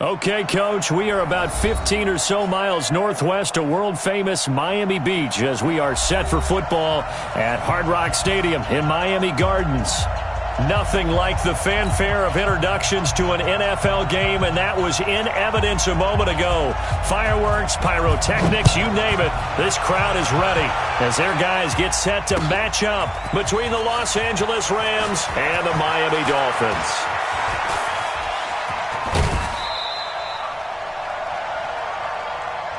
Okay, Coach, we are about 15 or so miles northwest of world-famous Miami Beach as we are set for football at Hard Rock Stadium in Miami Gardens. Nothing like the fanfare of introductions to an NFL game, and that was in evidence a moment ago. Fireworks, pyrotechnics, you name it, this crowd is ready as their guys get set to match up between the Los Angeles Rams and the Miami Dolphins.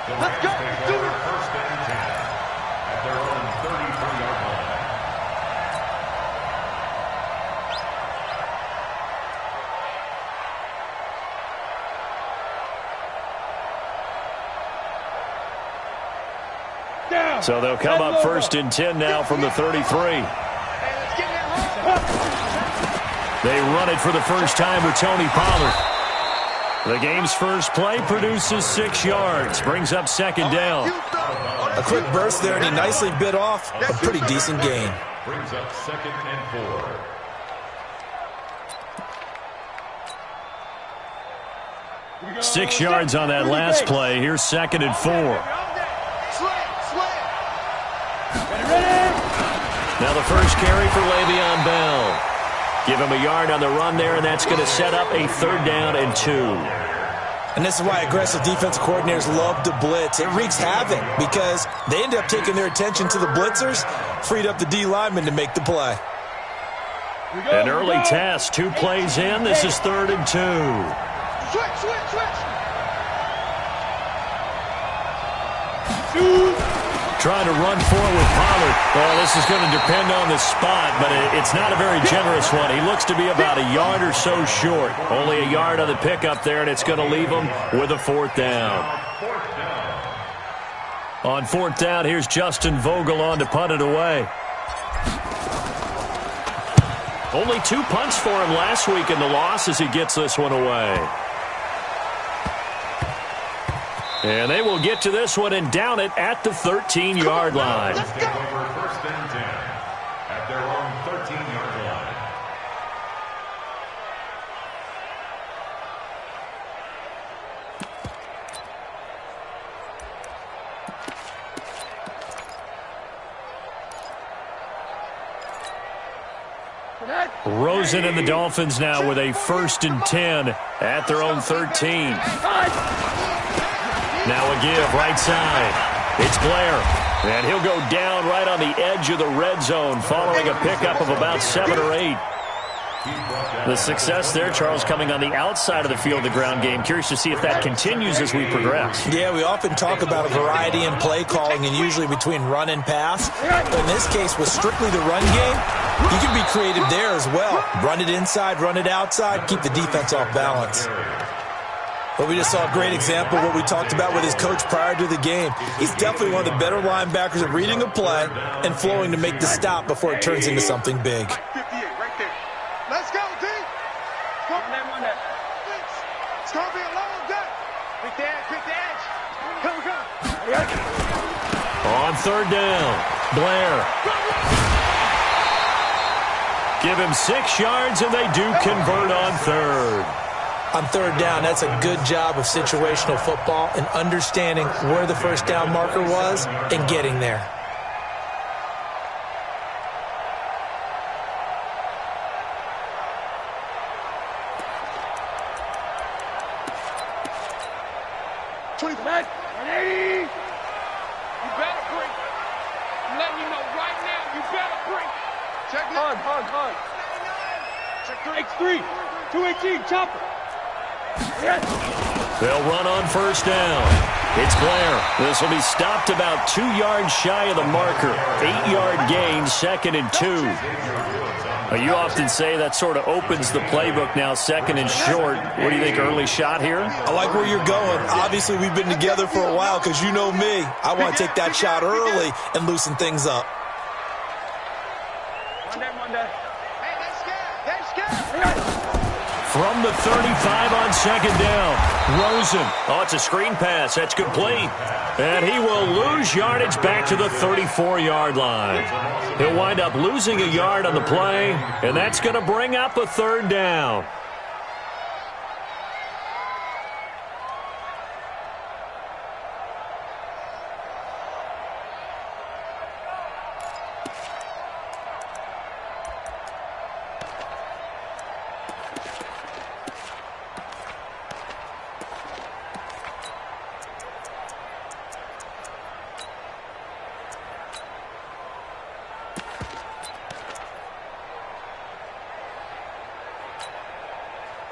Let's go. Do it. First and 10 at their own 33-yard line. Down. So they'll come up first and 10 now from the 33. They run it for the first time with Tony Pollard. The game's first play produces 6 yards, brings up second down. A quick burst there, and he nicely bit off a pretty decent gain. Brings up second and 4. 6 yards on that last play. Here's second and 4. Now the first carry for Le'Veon Bell. Give him a yard on the run there, and that's going to set up a 3rd down and 2. And this is why aggressive defensive coordinators love to blitz. It wreaks havoc because they end up taking their attention to the blitzers, freed up the D lineman to make the play. An early test, 2 plays in. This is 3rd and 2. Switch. Trying to run forward with Pollard. Well, this is going to depend on the spot, but it's not a very generous one. He looks to be about a yard or so short. Only a yard on the pickup there, and it's going to leave him with a 4th down. On 4th down, here's Justin Vogel on to punt it away. Only 2 punts for him last week in the loss as he gets this one away. And they will get to this one and down it at the 13-yard line. Let's go. First and 10 at their own 13-yard line. Rosen and the Dolphins now with a 1st and 10 at their own 13. Now a give, right side. It's Blair. And he'll go down right on the edge of the red zone following a pickup of about 7 or 8. The success there, Charles, coming on the outside of the field, the ground game. Curious to see if that continues as we progress. Yeah, we often talk about a variety in play calling and usually between run and pass. But in this case, with strictly the run game, you can be creative there as well. Run it inside, run it outside, keep the defense off balance. But we just saw a great example of what we talked about with his coach prior to the game. He's definitely one of the better linebackers at reading a play and flowing to make the stop before it turns into something big. Let's go, D. It's going to be a long day. Quick the edge. Come. On 3rd down, Blair. Give him 6 yards, and they do convert on 3rd. On 3rd down, that's a good job of situational football and understanding where the 1st down marker was and getting there. Back, 180. You better bring. I'm letting you know right now, you better bring. Check hug. Check X3, 218, chopper. They'll run on 1st down. It's Blair. This will be stopped about 2 yards shy of the marker. 8-yard gain, 2nd and 2. You often say that sort of opens the playbook now, 2nd and short. What do you think, early shot here? I like where you're going. Obviously, we've been together for a while because you know me. I want to take that shot early and loosen things up. Monday. Hey, let's go. From the 35 on 2nd down, Rosen. Oh, it's a screen pass. That's complete. And he will lose yardage back to the 34-yard line. He'll wind up losing a yard on the play, and that's going to bring up a 3rd down.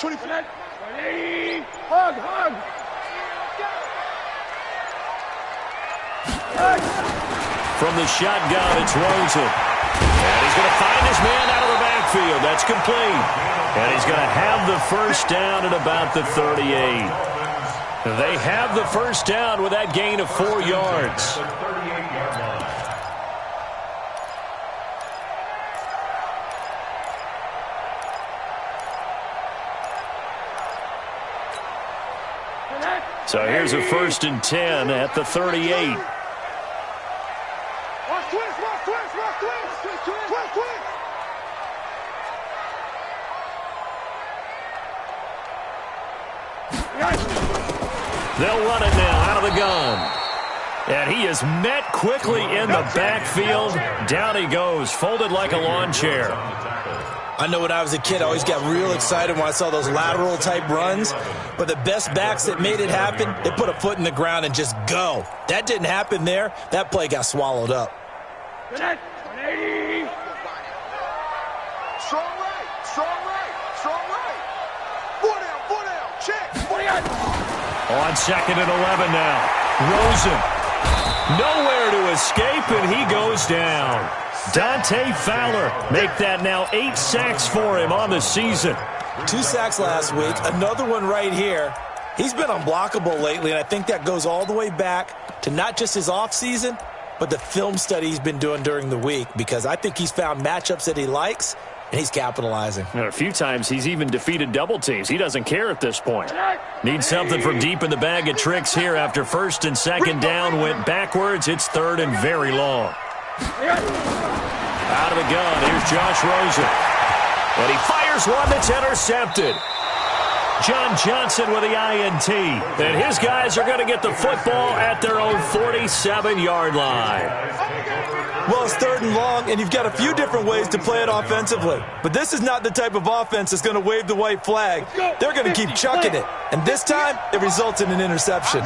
20 for that. 180. Hug, hug. From the shotgun, it's Rosen. And he's going to find his man out of the backfield. That's complete. And he's going to have the first down at about the 38. They have the first down with that gain of 4 yards. So here's a 1st and 10 at the 38. They'll run it now out of the gun. And he is met quickly in the backfield. Down he goes, folded like a lawn chair. I know when I was a kid, I always got real excited when I saw those lateral-type runs. But the best backs that made it happen, they put a foot in the ground and just go. That didn't happen there. That play got swallowed up. 180. Strong right, strong right, strong right. 4 down, check. 48. On 2nd and 11 now. Rosen. Nowhere to escape, and he goes down. Dante Fowler make that now 8 sacks for him on the season. 2 sacks last week, another one right here. He's been unblockable lately, and I think that goes all the way back to not just his offseason, but the film study he's been doing during the week, because I think he's found matchups that he likes, and he's capitalizing. And a few times he's even defeated double teams. He doesn't care at this point. Needs something from deep in the bag of tricks here after 1st and 2nd down went backwards. It's 3rd and very long. Out of the gun, here's Josh Rosen. And he fires one that's intercepted. John Johnson with the INT. And his guys are going to get the football at their own 47-yard line. Well, it's 3rd and long, and you've got a few different ways to play it offensively. But this is not the type of offense that's going to wave the white flag. They're going to keep chucking it. And this time, it results in an interception.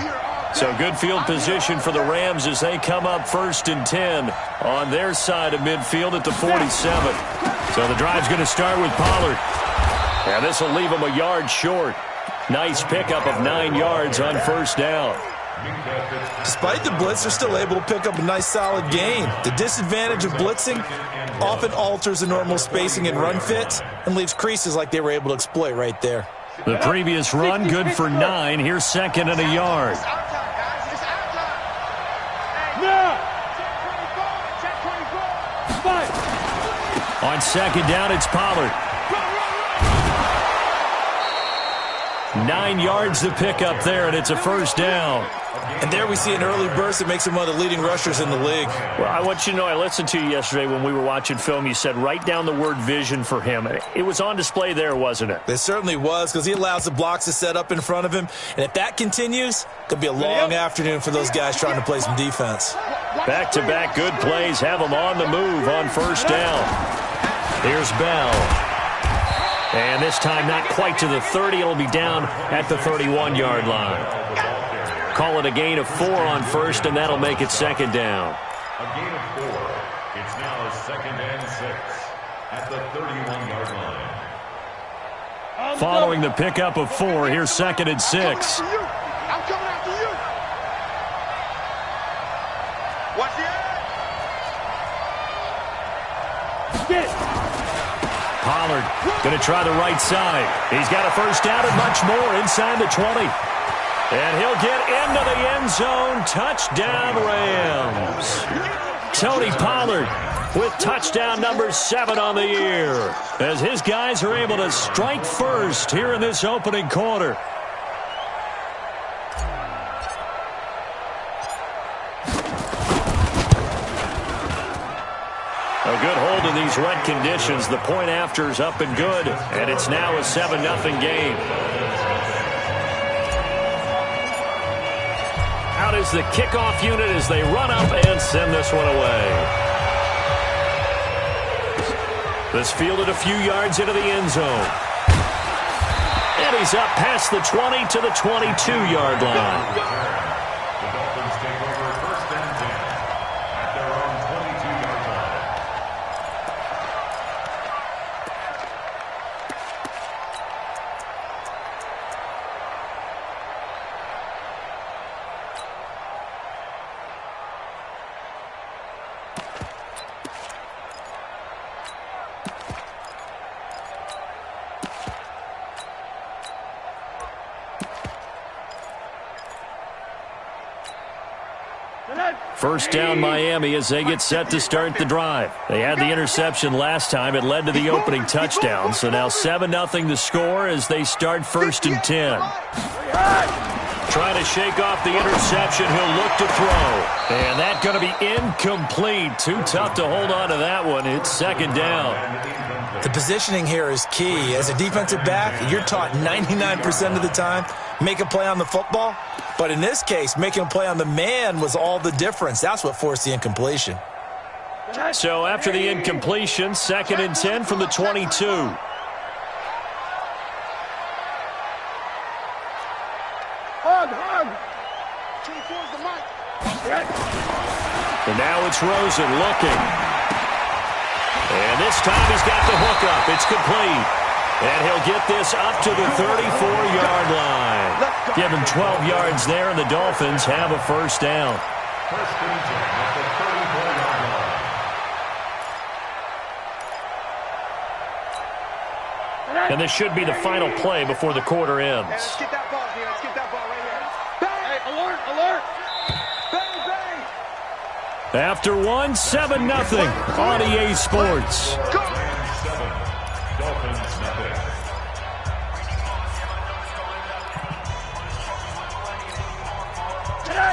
So good field position for the Rams as they come up 1st and 10 on their side of midfield at the 47. So the drive's going to start with Pollard. And this will leave him a yard short. Nice pickup of 9 yards on 1st down. Despite the blitz, they're still able to pick up a nice solid gain. The disadvantage of blitzing often alters the normal spacing and run fits and leaves creases like they were able to exploit right there. The previous run good for 9. Here's 2nd and a yard. On 2nd down, it's Pollard. 9 yards to pick up there, and it's a 1st down. And there we see an early burst that makes him one of the leading rushers in the league. Well, I want you to know, I listened to you yesterday when we were watching film. You said write down the word vision for him. It was on display there, wasn't it? It certainly was, because he allows the blocks to set up in front of him. And if that continues, it could be a long afternoon for those guys trying to play some defense. Back-to-back good plays have them on the move on 1st down. Here's Bell. And this time not quite to the 30. It'll be down at the 31-yard line. Call it a gain of 4 on 1st, and that'll make it 2nd down. A gain of 4. It's now 2nd and 6 at the 31-yard line. Following the pickup of 4, here's 2nd and 6. I'm coming after you. Watch the Pollard going to try the right side. He's got a 1st down and much more inside the 20. And he'll get into the end zone. Touchdown, Rams. Tony Pollard with touchdown number 7 on the year, as his guys are able to strike first here in this opening quarter. A good hold in these wet conditions. The point after is up and good, and it's now a 7-0 game. Out is the kickoff unit as they run up and send this one away. This fielded a few yards into the end zone. And he's up past the 20 to the 22-yard line. The Dolphins take over 1st and 10 at their own 22-yard line. First down Miami as they get set to start the drive. They had the interception last time. It led to the opening touchdown. So now 7-0 the score as they start 1st and 10. Trying to shake off the interception. He'll look to throw. And that's going to be incomplete. Too tough to hold on to that one. It's 2nd down. The positioning here is key. As a defensive back, you're taught 99% of the time, make a play on the football. But in this case, making a play on the man was all the difference. That's what forced the incompletion. So after the incompletion, 2nd and 10 from the 22. Hug. 24's the mic. And now it's Rosen looking. And this time he's got the hook up. It's complete. And he'll get this up to the 34-yard line. Give him 12 yards there, and the Dolphins have a 1st down. First and 10 at the 34-yard line. And this should be the final play before the quarter ends. Let's get that ball here. Let's get that ball right here. Hey, alert. Bang. After 7-0 on EA Sports. Dolphins nothing.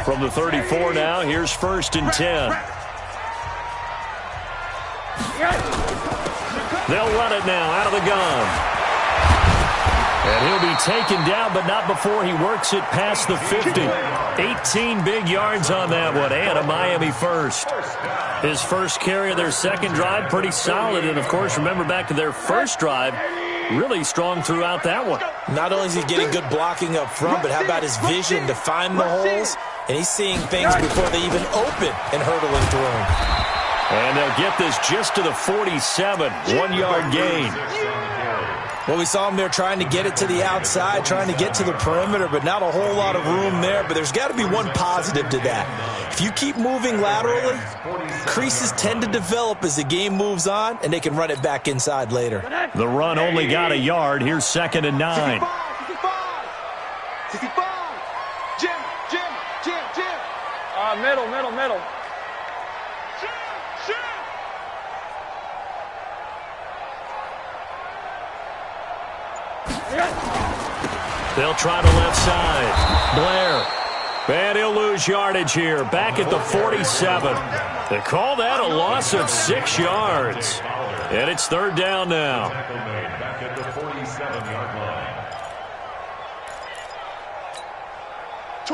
From the 34 now, here's 1st and 10. They'll run it now out of the gun. And he'll be taken down, but not before he works it past the 50. 18 big yards on that one, and a Miami first. His first carry of their second drive, pretty solid. And, of course, remember back to their first drive, really strong throughout that one. Not only is he getting good blocking up front, but how about his vision to find the holes? And he's seeing things before they even open and hurtling through them. And they'll get this just to the 47, 1-yard gain. Well, we saw him there trying to get it to the outside, trying to get to the perimeter, but not a whole lot of room there. But there's got to be one positive to that. If you keep moving laterally, creases tend to develop as the game moves on, and they can run it back inside later. The run only got a yard. Here's 2nd and 9. 65. Jim. Middle. They'll try the left side. Blair. And he'll lose yardage here. Back at the 47. They call that a loss of 6 yards. And it's 3rd down now. Back at the 47-yard line.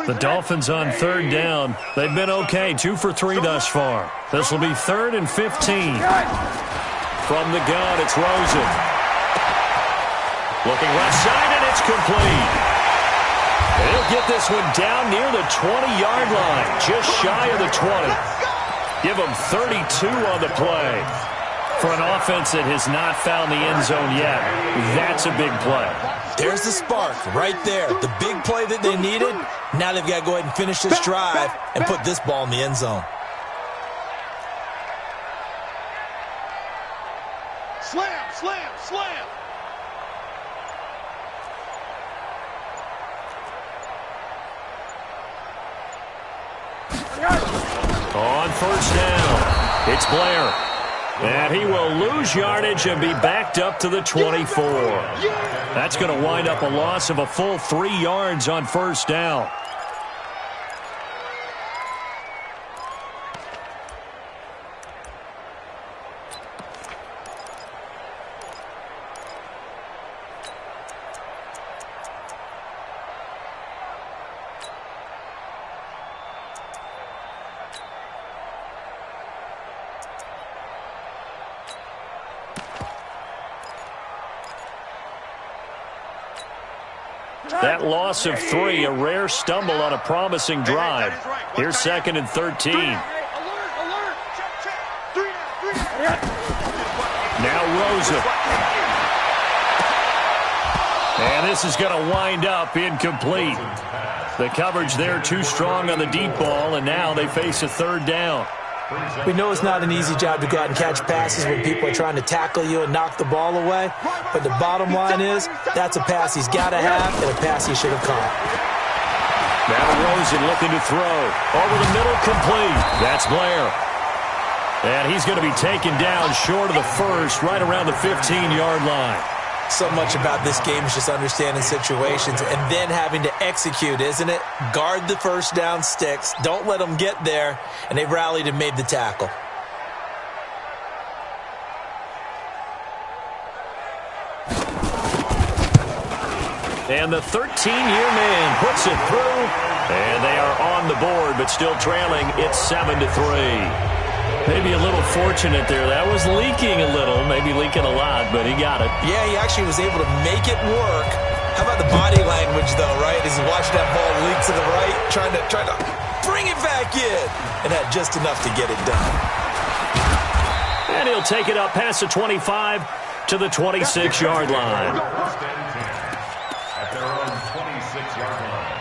The Dolphins on 3rd down. They've been okay. 2 for 3 thus far. This will be 3rd and 15. From the gun, it's Rosen. Looking left side, and it's complete. He'll get this one down near the 20-yard line, just shy of the 20. Give him 32 on the play. For an offense that has not found the end zone yet, that's a big play. There's the spark right there. The big play that they needed. Now they've got to go ahead and finish this drive and put this ball in the end zone. Slam. On 1st down, it's Blair. And he will lose yardage and be backed up to the 24. That's going to wind up a loss of a full 3 yards on 1st down. That loss of 3, a rare stumble on a promising drive. Here's 2nd and 13. Alert. Check. 3 Now Rosen. And this is going to wind up incomplete. The coverage there too strong on the deep ball, and now they face a 3rd down. We know it's not an easy job to go out and catch passes when people are trying to tackle you and knock the ball away. But the bottom line is, that's a pass he's got to have and a pass he should have caught. Now Rosen looking to throw. Over the middle, complete. That's Blair. And he's going to be taken down short of the first, right around the 15-yard line. So much about this game is just understanding situations and then having to execute, isn't it? Guard the first down sticks. Don't let them get there. And they rallied and made the tackle. And the 13-year man puts it through. And they are on the board, but still trailing. It's 7-3. Maybe a little fortunate there. That was leaking a little, maybe leaking a lot, but he got it. Yeah, he actually was able to make it work. How about the body language, though, right? As he watched that ball leak to the right, trying to bring it back in, and had just enough to get it done. And he'll take it up past the 25 to the 26-yard line. At their own 26-yard line.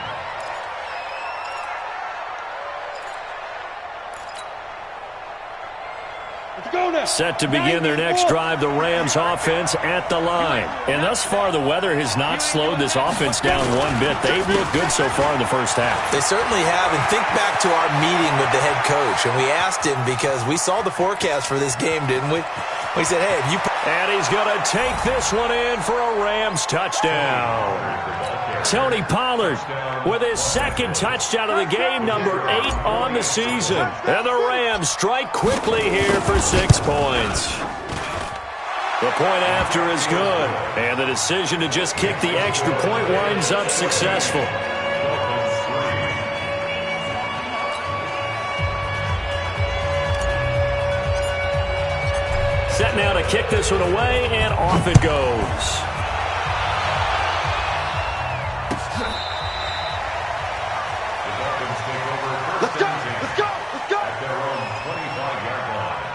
Set to begin their next drive, the Rams offense at the line. And thus far, the weather has not slowed this offense down one bit. They've looked good so far in the first half. They certainly have. And think back to our meeting with the head coach. And we asked him, because we saw the forecast for this game, didn't we? We said, hey, if you... And he's going to take this one in for a Rams touchdown. Tony Pollard with his second touchdown of the game, number 8 on the season. And the Rams strike quickly here for 6 points. The point after is good. And the decision to just kick the extra point winds up successful. Set now to kick this one away, and off it goes. Let's go! Let's go! Let's go! At their own 25-yard line.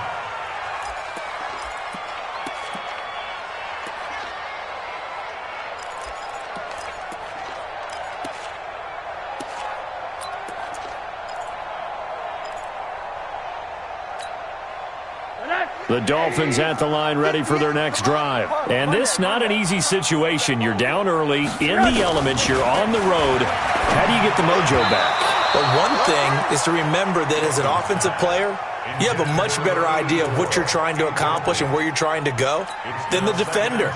The Dolphins at the line, ready for their next drive. And this not an easy situation. You're down early, in the elements, you're on the road. How do you get the mojo back? Well, one thing is to remember that as an offensive player, you have a much better idea of what you're trying to accomplish and where you're trying to go than the defender.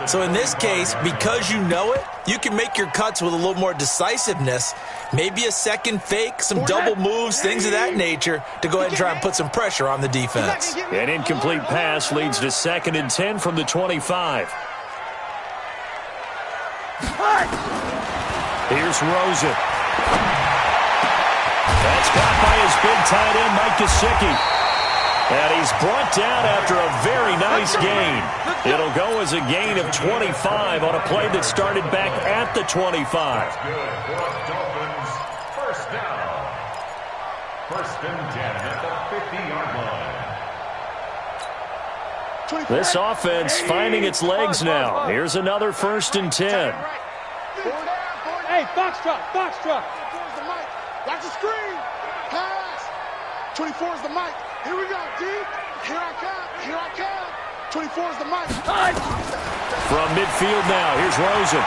So in this case, because you know it, you can make your cuts with a little more decisiveness, maybe a second fake, some double moves, things of that nature, to go ahead and try and put some pressure on the defense. An incomplete pass leads to 2nd and 10 from the 25. Here's Rosen. That's caught by his big tight end, Mike Gesicki. And he's brought down after a very nice gain. It'll go as a gain of 25 on a play that started back at the 25. Good for Dolphins. First down. 1st and 10 at the 50-yard line. This offense finding its legs now. Here's another 1st and 10. Hey, Foxtrot, Foxtrot. 24 is the mic. Watch the screen. Pass. 24 is the mic. Here we go, D. Here I come. Here I come. 24 is the mic. From midfield now, here's Rosen.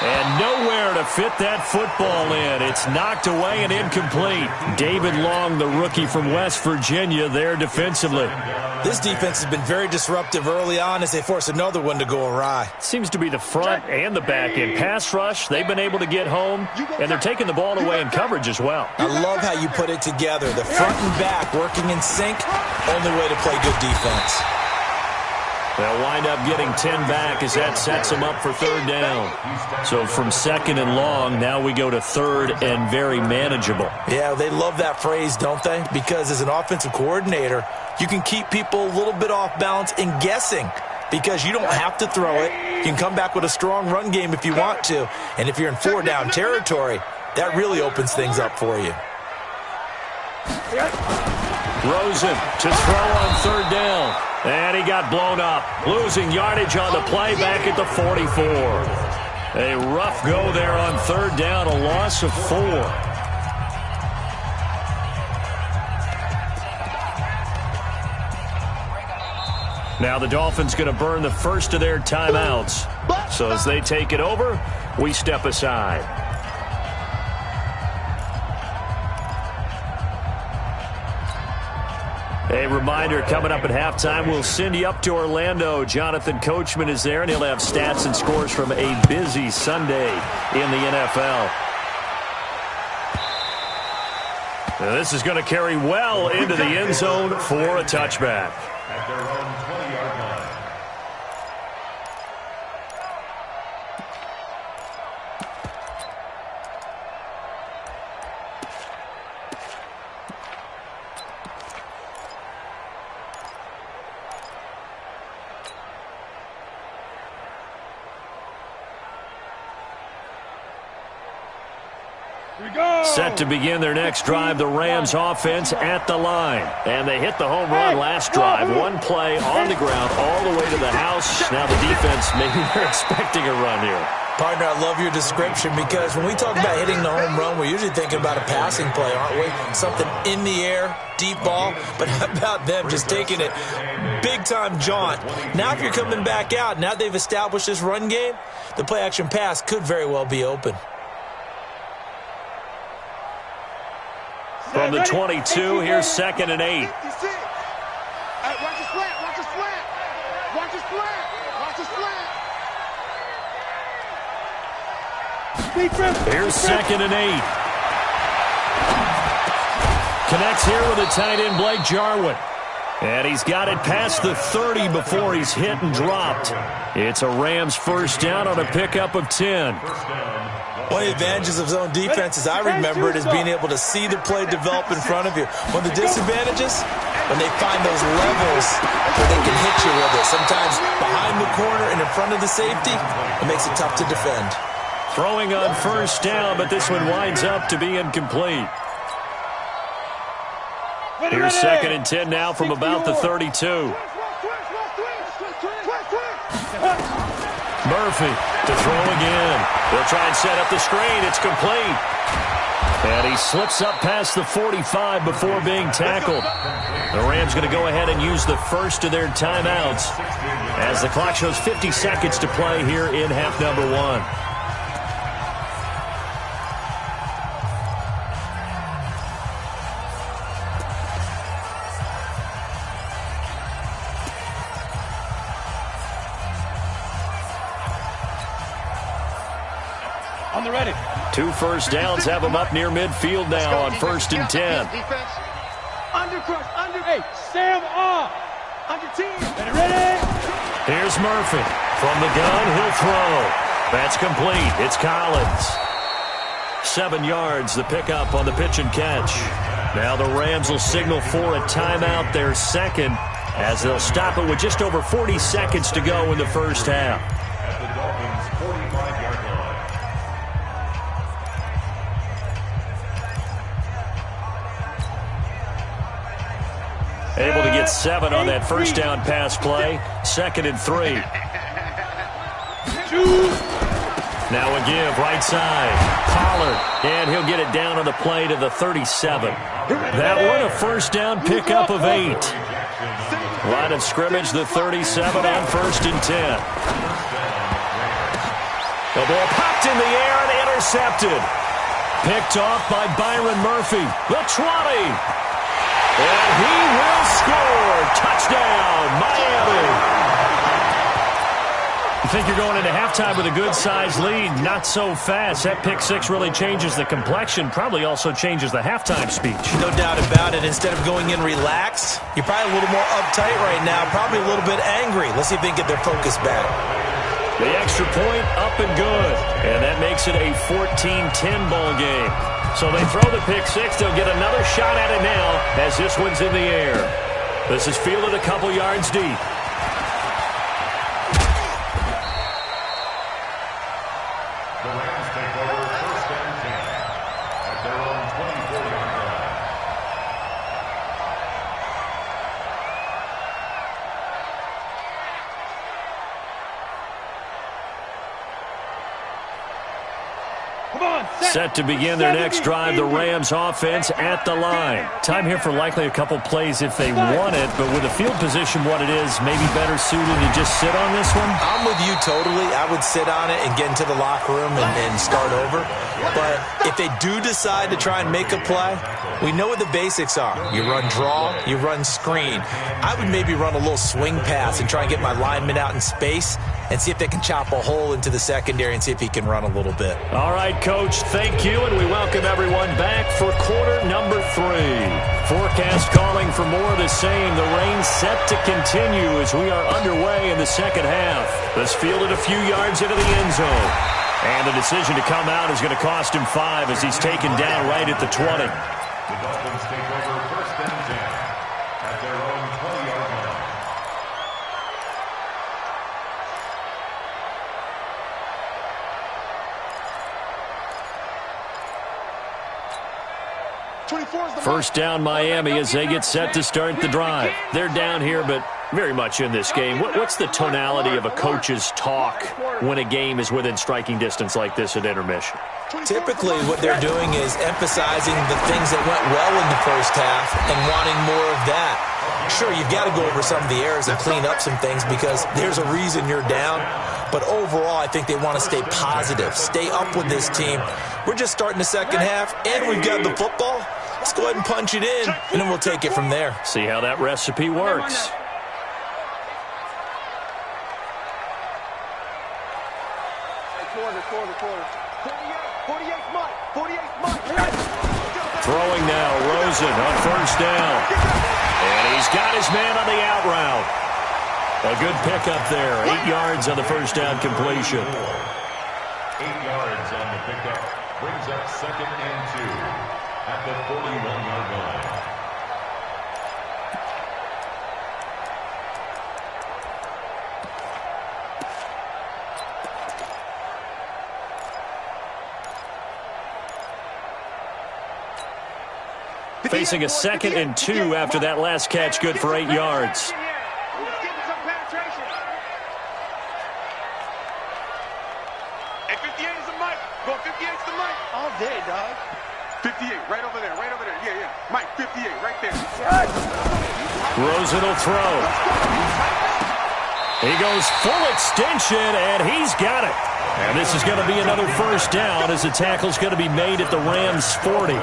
And nowhere to fit that football in. It's knocked away and incomplete. David Long, the rookie from West Virginia, there defensively. This defense has been very disruptive early on as they force another one to go awry. Seems to be the front and the back end. Pass rush, they've been able to get home, and they're taking the ball away in coverage as well. I love how you put it together. The front and back working in sync, only way to play good defense. They'll wind up getting 10 back as that sets them up for 3rd down. So from 2nd and long, now we go to 3rd and very manageable. Yeah, they love that phrase, don't they? Because as an offensive coordinator, you can keep people a little bit off balance and guessing because you don't have to throw it. You can come back with a strong run game if you want to. And if you're in 4-down territory, that really opens things up for you. Rosen to throw on 3rd down. And he got blown up. Losing yardage on the play back at the 44. A rough go there on 3rd down, a loss of 4. Now the Dolphins going to burn the first of their timeouts. So as they take it over, we step aside. A reminder, coming up at halftime, we'll send you up to Orlando. Jonathan Coachman is there, and he'll have stats and scores from a busy Sunday in the NFL. Now, this is going to carry well into the end zone for a touchback. At their own 20-yard line. Set to begin their next drive, the Rams offense at the line. And they hit the home run last drive. One play on the ground all the way to the house. Now the defense, maybe they're expecting a run here. Partner, I love your description because when we talk about hitting the home run, we're usually thinking about a passing play, aren't we? Something in the air, deep ball. But how about them just taking it big-time jaunt? Now if you're coming back out, now they've established this run game, the play-action pass could very well be open. From the 22, here's 2nd and 8. Watch the slant, watch the slant. Watch the slant, watch the slant. Here's 2nd and 8. Connects here with a tight end, Blake Jarwin. And he's got it past the 30 before he's hit and dropped. It's a Rams first down on a pickup of 10. One of the advantages of zone defense, as I remember it, is being able to see the play develop in front of you. One of the disadvantages, when they find those levels where they can hit you with it. Sometimes behind the corner and in front of the safety, it makes it tough to defend. Throwing on first down, but this one winds up to be incomplete. Here's 2nd and 10 now from about the 32. Murphy to throw again. They'll try and set up the screen. It's complete. And he slips up past the 45 before being tackled. The Rams going to go ahead and use the first of their timeouts as the clock shows 50 seconds to play here in half number 1. On the ready. 2 first downs have them up near midfield now on 1st and 10. Under crush, under. Hey, Sam off. Under team. Ready. Here's Murphy. From the gun, he'll throw. That's complete. It's Collins. 7 yards, the pickup on the pitch and catch. Now the Rams will signal for a timeout, their second, as they'll stop it with just over 40 seconds to go in the first half. At the Dolphins' 45-yard line. Able to get 7 on that first down pass play. 2nd and 3. Now a give, right side. Pollard, and he'll get it down on the play to the 37. That one, a first down pickup of 8. Line of scrimmage, the 37 on 1st and 10. The ball popped in the air and intercepted. Picked off by Byron Murphy. The 20. And he will score. Touchdown, Miami. You think you're going into halftime with a good-sized lead. Not so fast. That pick 6 really changes the complexion. Probably also changes the halftime speech. No doubt about it. Instead of going in relaxed, you're probably a little more uptight right now. Probably a little bit angry. Let's see if they can get their focus back. The extra point up and good. And that makes it a 14-10 ball game. So they throw the pick 6. They'll get another shot at it now as this one's in the air. This is fielded a couple yards deep. The Rams take over 1st and 10 at their own 24-yard line. Come Set to begin their next drive, the Rams offense at the line. Time here for likely a couple plays if they want it, but with the field position what it is, maybe better suited to just sit on this one? I'm with you totally. I would sit on it and get into the locker room and start over. But if they do decide to try and make a play, we know what the basics are. You run draw, you run screen. I would maybe run a little swing pass and try and get my lineman out in space and see if they can chop a hole into the secondary and see if he can run a little bit. All right, Coach, thank you, and we welcome everyone back for quarter number 3. Forecast calling for more of the same. The rain set to continue as we are underway in the second half. This fielded a few yards into the end zone. And the decision to come out is going to cost him 5 as he's taken down right at the 20. The Dolphins take over first and 10 at their own 20-yard line. First down Miami as they get set to start the drive. They're down here, but very much in this game. What's the tonality of a coach's talk when a game is within striking distance like this at intermission? Typically, what they're doing is emphasizing the things that went well in the first half and wanting more of that. Sure, you've got to go over some of the errors and clean up some things because there's a reason you're down. But overall, I think they want to stay positive, stay up with this team. We're just starting the second half, and we've got the football. Let's go ahead and punch it in, and then we'll take it from there. See how that recipe works. Throwing now, Rosen on first down. And he's got his man on the out route. A good pickup there. 8 yards on the first down completion. 8 yards on the pickup. Brings up second and 2 at the 41-yard line. Facing a second and 2 after that last catch, good for 8 yards. Hey, 58 is the mic. Go 58 is the mic. All day, dog. 58, right over there, right over there. Yeah, yeah. Mike, 58, right there. Rosen will throw. He goes full extension, and he's got it. And this is going to be another first down as the tackle's going to be made at the Rams' 40.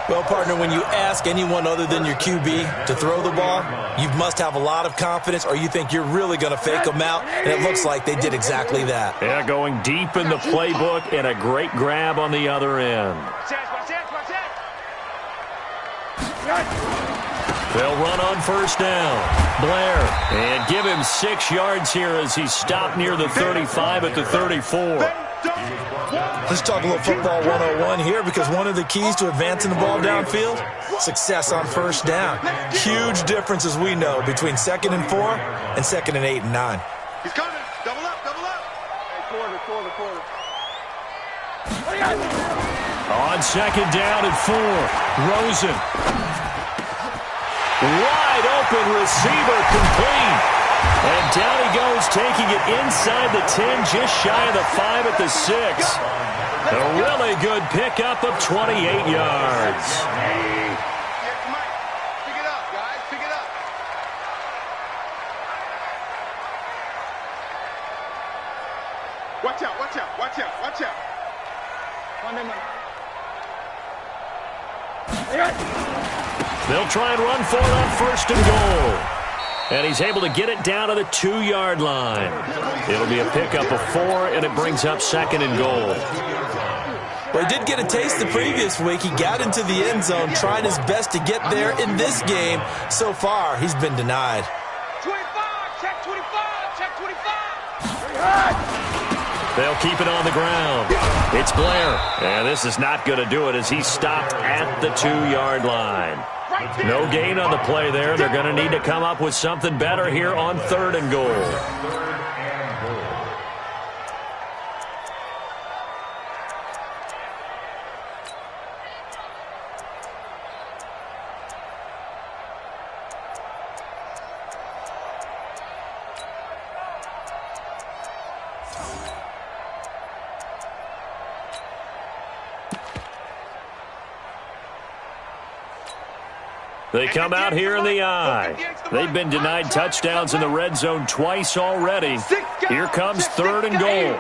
Well, partner, when you ask anyone other than your QB to throw the ball, you must have a lot of confidence or you think you're really going to fake them out, and it looks like they did exactly that. Yeah, going deep in the playbook and a great grab on the other end. They'll run on first down. Blair, and give him 6 yards here as he's stopped near the 35 at the 34. Let's talk a little football 101 here because one of the keys to advancing the ball downfield, success on first down. Huge difference, as we know, between 2nd and 4 and 2nd and 8 and 9. He's coming. Double up, double up. Hey, quarter. On second down and 4, Rosen. Wide open receiver complete. And down he goes, taking it inside the 10, just shy of the 5 at the 6. A really good pickup of 28 yards. Mike, pick it up, guys. Pick it up. Watch out, watch out, watch out, watch out. They'll try and run for it on first and goal. And he's able to get it down to the 2-yard line. It'll be a pickup of 4, and it brings up 2nd and goal. Well, he did get a taste the previous week. He got into the end zone, trying his best to get there in this game. So far, he's been denied. 25, check 25, check 25. They'll keep it on the ground. It's Blair. And this is not going to do it as he's stopped at the 2-yard line. No gain on the play there. They're going to need to come up with something better here on 3rd and goal. They come out here in the eye. They've been denied touchdowns in the red zone twice already. Here comes 3rd and goal.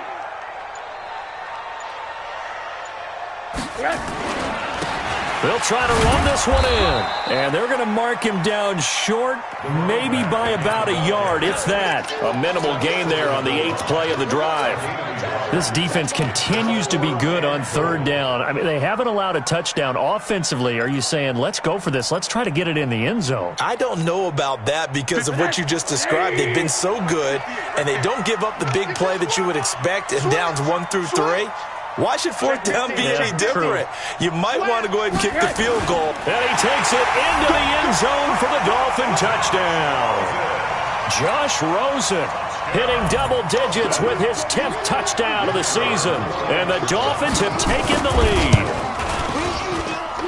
They'll try to run this one in. And they're going to mark him down short, maybe by about a yard, if that. A minimal gain there on the 8th play of the drive. This defense continues to be good on 3rd down. I mean, they haven't allowed a touchdown offensively. Are you saying, let's go for this? Let's try to get it in the end zone. I don't know about that because of what you just described. They've been so good, and they don't give up the big play that you would expect in downs 1 through 3. Why should 4th down be any different? You might want to go ahead and kick the field goal. And he takes it into the end zone for the Dolphin touchdown. Josh Rosen hitting double digits with his 10th touchdown of the season. And the Dolphins have taken the lead.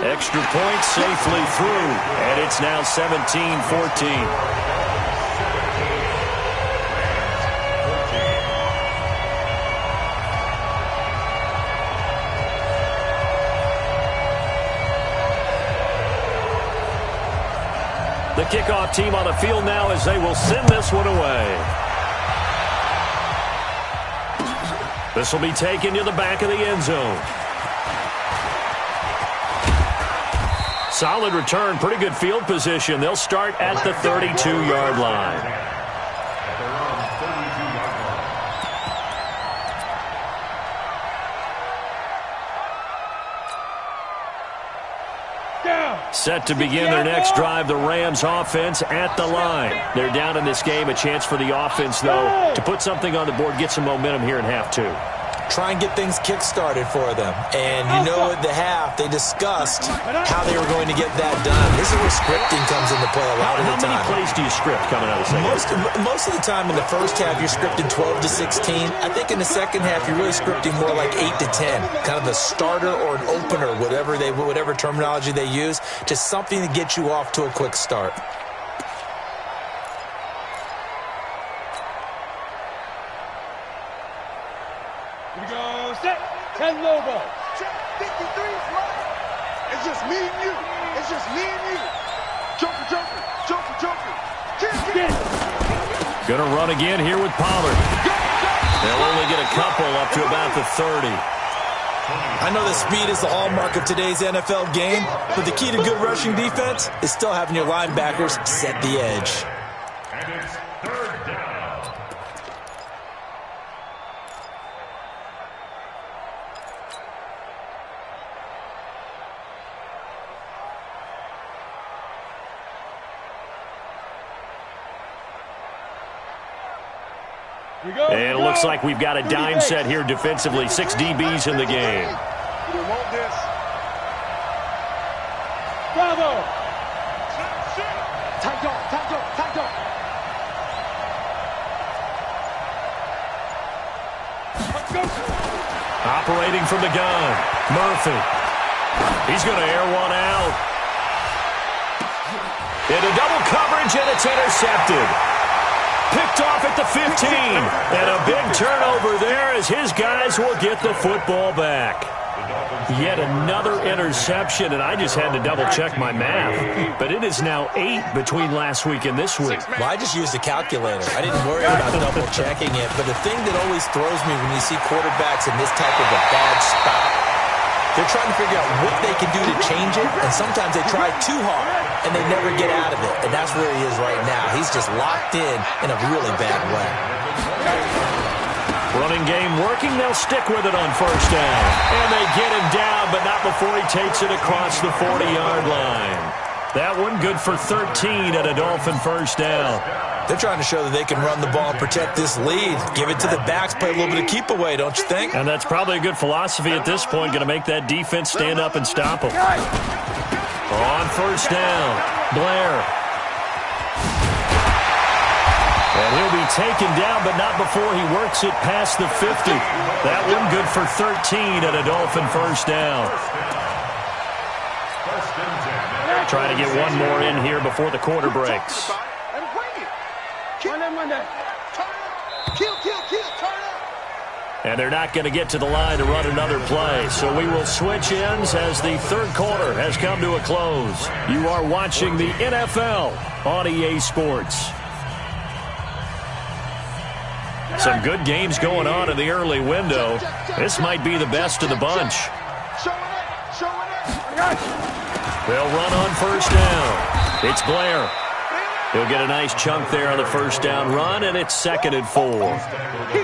Extra point safely through. And it's now 17-14. The kickoff team on the field now as they will send this one away. This will be taken to the back of the end zone. Solid return, pretty good field position. They'll start at the 32-yard line. Set to begin their next drive, the Rams offense at the line. They're down in this game. A chance for the offense, though, to put something on the board, get some momentum here in half 2. Try and get things kick-started for them. And you know at the half, they discussed how they were going to get that done. This is where scripting comes into play a lot of the time. How many plays do you script coming out of the second? Most of the time in the first half, you're scripting 12 to 16. I think in the second half, you're really scripting more like 8 to 10. Kind of a starter or an opener, whatever terminology they use. Just something to get you off to a quick start. Here we go, set, 10 logo. Check, 53's mine. It's just me and you. It's just me and you. Joker, joker, joker, joker. Get it. Gonna run again here with Pollard. They'll only get a couple up to about the 30. I know that speed is the hallmark of today's NFL game, but the key to good rushing defense is still having your linebackers set the edge. And it's 3rd down. And it looks like we've got a dime set here defensively. 6 DBs in the game. We want this. Bravo. Tight dog, tight dog, tight dog. Let's go. Operating from the gun. Murphy. He's going to air one out. Into double coverage, and it's intercepted. Picked off at the 15. And a big turnover there as his guys will get the football back. Yet another interception, and I just had to double-check my math. But it is now 8 between last week and this week. Well, I just used a calculator. I didn't worry about double-checking it. But the thing that always throws me when you see quarterbacks in this type of a bad spot, they're trying to figure out what they can do to change it, and sometimes they try too hard, and they never get out of it. And that's where he is right now. He's just locked in a really bad way. Running game working. They'll stick with it on 1st down. And they get him down, but not before he takes it across the 40-yard line. That one good for 13 at a Dolphin 1st down. They're trying to show that they can run the ball and protect this lead. Give it to the backs, play a little bit of keep away, don't you think? And that's probably a good philosophy at this point, going to make that defense stand up and stop them. On 1st down, Blair. And he'll be taken down, but not before he works it past the 50. That one good for 13 at a Dolphin 1st down. Trying to get one more in here before the quarter breaks. Run that. Kill, kill, kill. Turn up. And they're not going to get to the line to run another play. So we will switch ends as the third quarter has come to a close. You are watching the NFL on EA Sports. Some good games going on in the early window. This might be the best of the bunch. They'll run on first down. It's Blair. He'll get a nice chunk there on the first down run, and it's 2nd and 4.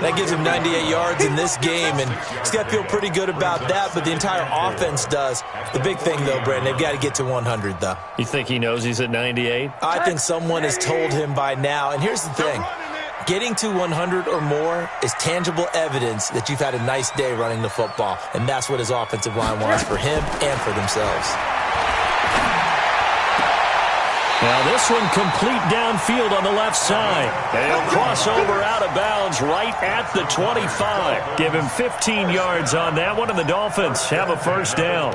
That gives him 98 yards in this game, and he's got to feel pretty good about that, but the entire offense does. The big thing, though, Brandon, they've got to get to 100, though. You think he knows he's at 98? I think someone has told him by now, and here's the thing. Getting to 100 or more is tangible evidence that you've had a nice day running the football, and that's what his offensive line wants for him and for themselves. Now this one complete downfield on the left side. And he'll cross over out of bounds right at the 25. Give him 15 yards on that one, and the Dolphins have a first down.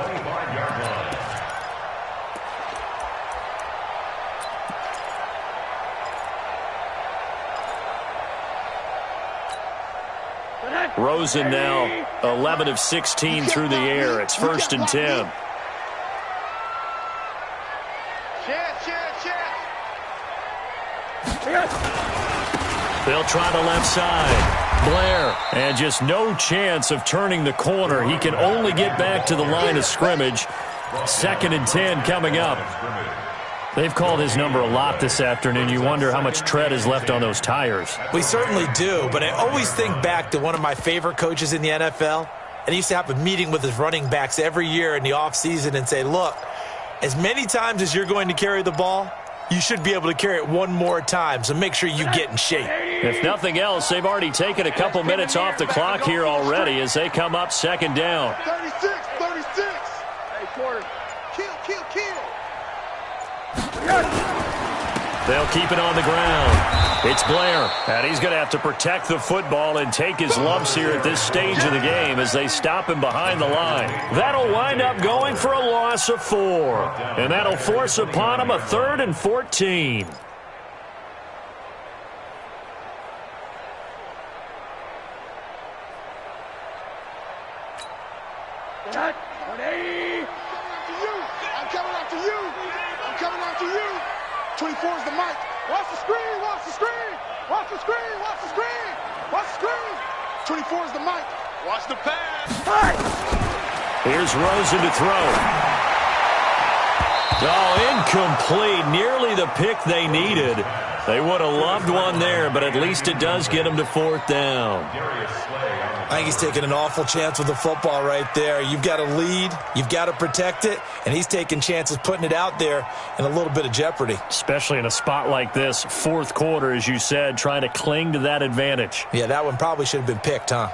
Rosen now 11 of 16 through the air. It's 1st and 10. They'll try the left side. Blair, and just no chance of turning the corner. He can only get back to the line of scrimmage. 2nd and 10 coming up. They've called his number a lot this afternoon. You wonder how much tread is left on those tires. We certainly do, but I always think back to one of my favorite coaches in the NFL, and he used to have a meeting with his running backs every year in the offseason and say, look, as many times as you're going to carry the ball, you should be able to carry it one more time, so make sure you get in shape. If nothing else, they've already taken a couple minutes off the clock here already as they come up 2nd down. 36. Hey, Porter. Kill. They'll keep it on the ground. It's Blair, and he's going to have to protect the football and take his lumps here at this stage of the game as they stop him behind the line. That'll wind up going for a loss of 4, and that'll force upon him a 3rd and 14. I'm coming after you. 24 is the mic. Watch the screen. 24 is the mic. Watch the pass. Here's Rosen to throw. Oh, incomplete. Nearly the pick they needed. They would have loved one there, but at least it does get them to 4th down. I think he's taking an awful chance with the football right there. You've got to lead, you've got to protect it, and he's taking chances putting it out there in a little bit of jeopardy. Especially in a spot like this, 4th quarter, as you said, trying to cling to that advantage. Yeah, that one probably should have been picked, huh?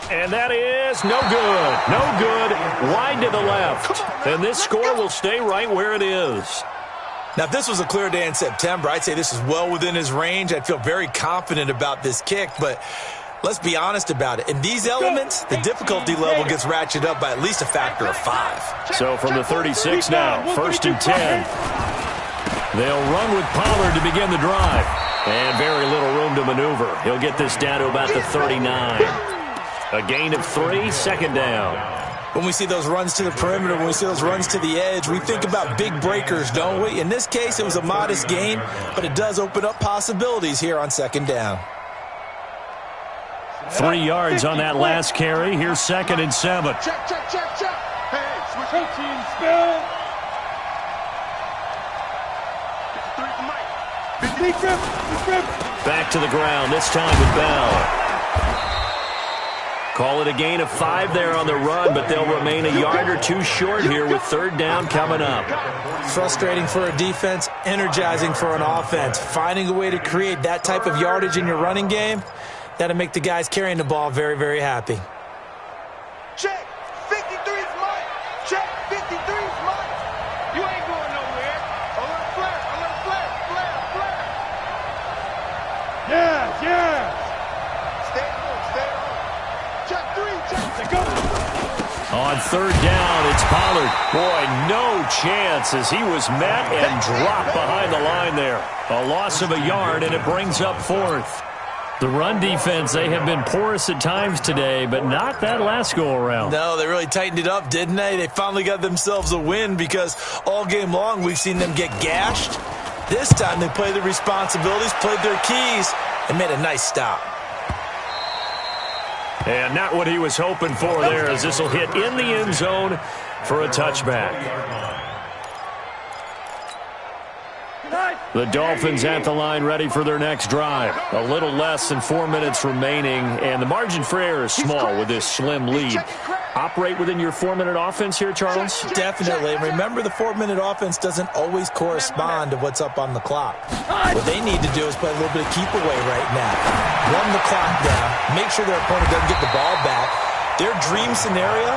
And that is no good. Wide to the left. And this score will stay right where it is. Now, if this was a clear day in September, I'd say this is well within his range. I'd feel very confident about this kick, but let's be honest about it. In these elements, the difficulty level gets ratcheted up by at least a factor of 5. So from the 36 now, 1st and 10. They'll run with Pollard to begin the drive. And very little room to maneuver. He'll get this down to about the 39. A gain of 3, 2nd down. When we see those runs to the perimeter, when we see those runs to the edge, we think about big breakers, don't we? In this case, it was a modest gain, but it does open up possibilities here on 2nd down. 3 yards on that last carry. Here's 2nd and 7. Check. Hey, switch team spell. 53. Back to the ground, this time with Bell. Call it a gain of 5 there on the run, but they'll remain a yard or 2 short here with 3rd down coming up. Frustrating for a defense, energizing for an offense. Finding a way to create that type of yardage in your running game, that'll make the guys carrying the ball very, very happy. Check. 53's mine. Check. 53's mine. You ain't going nowhere. Alert flare. Yeah. Stay on. Check 3. On third down, it's Pollard. Boy, no chance as he was met and dropped behind the line there. A loss of a yard, and it brings up fourth. The run defense, they have been porous at times today, but not that last go-around. No, they really tightened it up, didn't they? They finally got themselves a win because all game long we've seen them get gashed. This time they played their responsibilities, played their keys, and made a nice stop. And not what he was hoping for there, as this will hit in the end zone for a touchback. The Dolphins at the line ready for their next drive. A little less than 4 minutes remaining, and the margin for error is small with this slim lead. Operate within your 4-minute offense here, Charles? Definitely. And remember, the 4-minute offense doesn't always correspond to what's up on the clock. What they need to do is play a little bit of keep away right now. Run the clock down. Make sure their opponent doesn't get the ball back. Their dream scenario,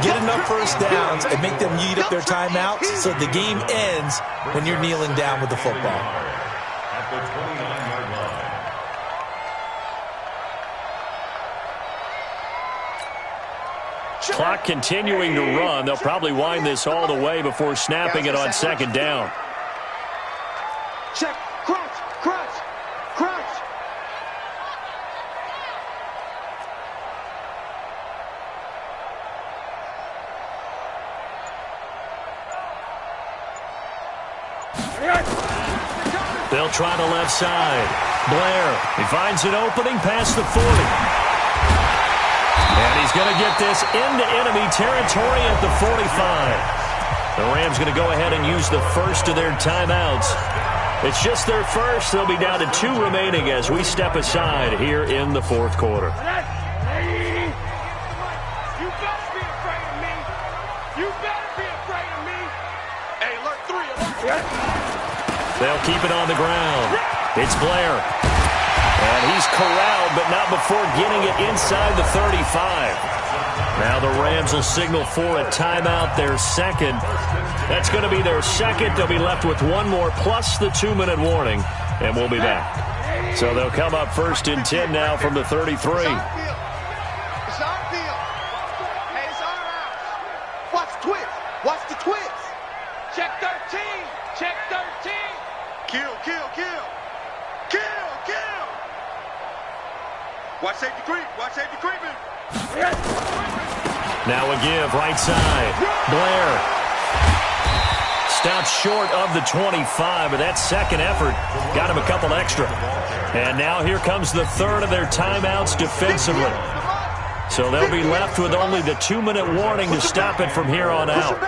get enough first downs and make them eat up their timeouts so the game ends when you're kneeling down with the football. At the 29-yard line. Clock continuing to run. They'll probably wind this all the way before snapping it on second down. Check. Crunch. Crunch. Crunch. They'll try the left side. Blair, he finds an opening past the 40. And he's going to get this into enemy territory at the 45. The Rams going to go ahead and use the first of their timeouts. It's just their first. They'll be down to 2 remaining as we step aside here in the fourth quarter. You better be afraid of me. You better be afraid of me. Hey, alert 3. They'll keep it on the ground. It's Blair. And he's corralled, but not before getting it inside the 35. Now the Rams will signal for a timeout, their second. That's going to be their second. They'll be left with one more plus the 2-minute warning, and we'll be back. So they'll come up first and 10 now from the 33. It's our field. Hey, it's our house. Watch the twist. Watch the twist. Check 13. Check 13. Kill, kill, kill. Kill, kill. Watch safety creep. Watch safety creeping. Now a give, right side. Blair. Stopped short of the 25, but that second effort got him a couple extra. And now here comes the third of their timeouts defensively. So they'll be left with only the 2-minute warning to stop it from here on out.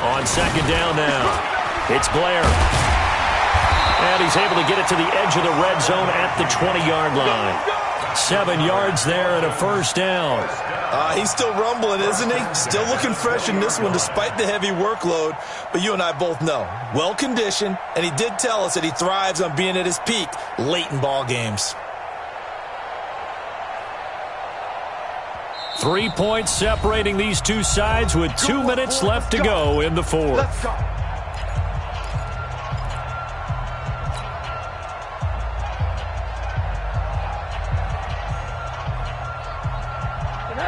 On second down now, it's Blair. And he's able to get it to the edge of the red zone at the 20-yard line. 7 yards there and a first down. He's still rumbling, isn't he? Still looking fresh in this one despite the heavy workload. But you and I both know, well-conditioned, and he did tell us that he thrives on being at his peak late in ball games. 3 points separating these two sides with 2 minutes left to go in the fourth.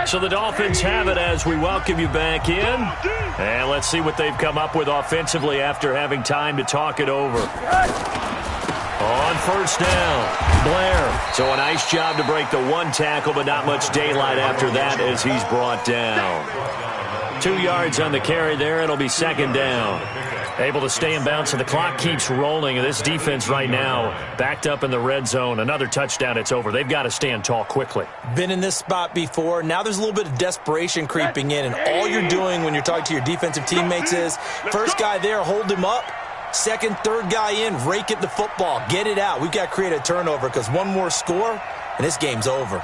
So the Dolphins have it as we welcome you back in. And let's see what they've come up with offensively after having time to talk it over. On first down, Blair. So a nice job to break the one tackle, but not much daylight after that as he's brought down. 2 yards on the carry there. It'll be second down. Able to stay in bounds, so the clock keeps rolling. And this defense right now backed up in the red zone. Another touchdown, it's over. They've got to stand tall quickly. Been in this spot before. Now there's a little bit of desperation creeping in. And all you're doing when you're talking to your defensive teammates is, first guy there, hold him up. Second, third guy in, rake at the football. Get it out. We've got to create a turnover because one more score, and this game's over.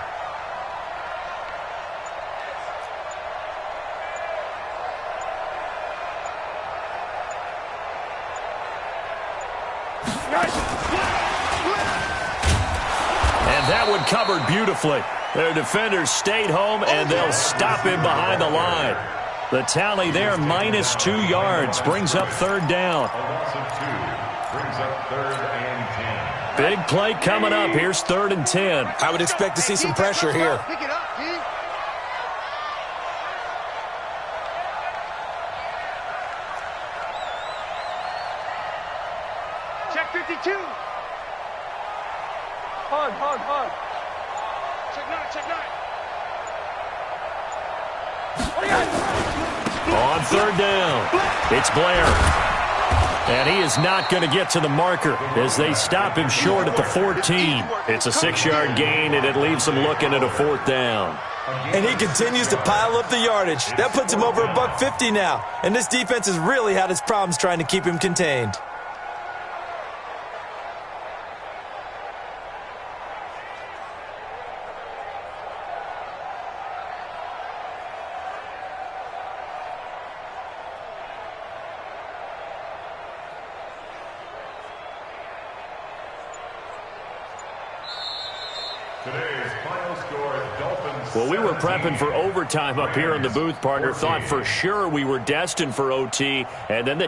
And that one covered beautifully. Their defenders stayed home, and they'll stop him behind the line. The tally there, minus 2 yards, brings up third down. A loss of 2 brings up 3rd and 10. Big play coming up. Here's 3rd and 10. I would expect to see some pressure here. Pick it up, D. On third down, it's Blair. And he is not going to get to the marker as they stop him short at the 14. It's a 6-yard gain, and it leaves him looking at a 4th down. And he continues to pile up the yardage. That puts him over $150 now. And this defense has really had its problems trying to keep him contained. Well, we were prepping for overtime up here in the booth, partner. Thought for sure we were destined for OT, and then the